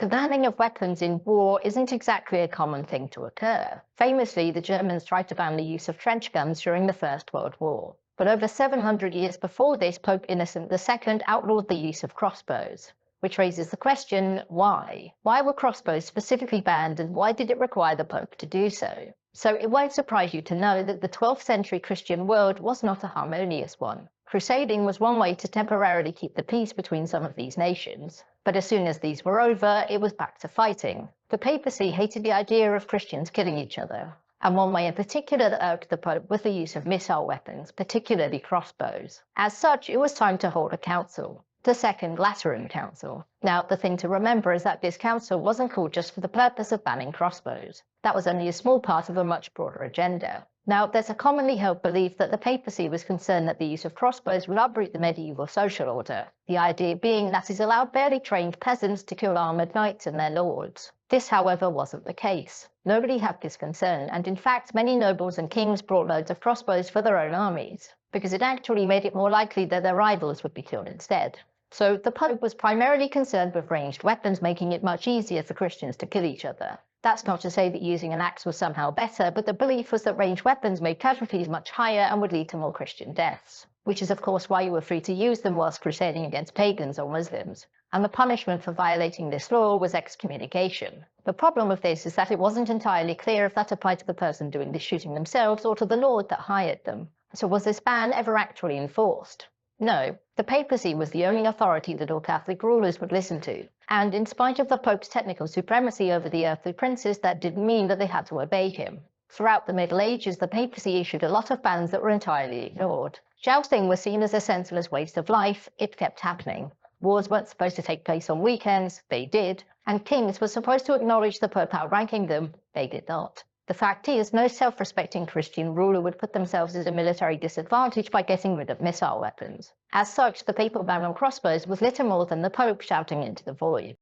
The banning of weapons in war isn't exactly a common thing to occur. Famously, the Germans tried to ban the use of trench guns during the First World War. But over 700 years before this, Pope Innocent II outlawed the use of crossbows. Which raises the question, why? Why were crossbows specifically banned, and why did it require the Pope to do so? So it won't surprise you to know that the 12th century Christian world was not a harmonious one. Crusading was one way to temporarily keep the peace between some of these nations. But as soon as these were over, it was back to fighting. The papacy hated the idea of Christians killing each other. And one way in particular that irked the Pope was the use of missile weapons, particularly crossbows. As such, it was time to hold a council. The Second Lateran Council. Now, the thing to remember is that this council wasn't called just for the purpose of banning crossbows. That was only a small part of a much broader agenda. Now, there's a commonly held belief that the papacy was concerned that the use of crossbows would uproot the medieval social order, the idea being that it allowed barely trained peasants to kill armoured knights and their lords. This, however, wasn't the case. Nobody had this concern, and in fact, many nobles and kings brought loads of crossbows for their own armies, because it actually made it more likely that their rivals would be killed instead. So the Pope was primarily concerned with ranged weapons, making it much easier for Christians to kill each other. That's not to say that using an axe was somehow better, but the belief was that ranged weapons made casualties much higher and would lead to more Christian deaths. Which is of course why you were free to use them whilst crusading against pagans or Muslims. And the punishment for violating this law was excommunication. The problem with this is that it wasn't entirely clear if that applied to the person doing the shooting themselves or to the lord that hired them. So was this ban ever actually enforced? No, the papacy was the only authority that all Catholic rulers would listen to, and in spite of the Pope's technical supremacy over the earthly princes, that didn't mean that they had to obey him. Throughout the Middle Ages, the papacy issued a lot of bans that were entirely ignored. Jousting was seen as a senseless waste of life. It kept happening. Wars weren't supposed to take place on weekends. They did. And kings were supposed to acknowledge the Pope outranking them. They did not. The fact is, no self-respecting Christian ruler would put themselves at a military disadvantage by getting rid of missile weapons. As such, the papal ban on crossbows was little more than the Pope shouting into the void.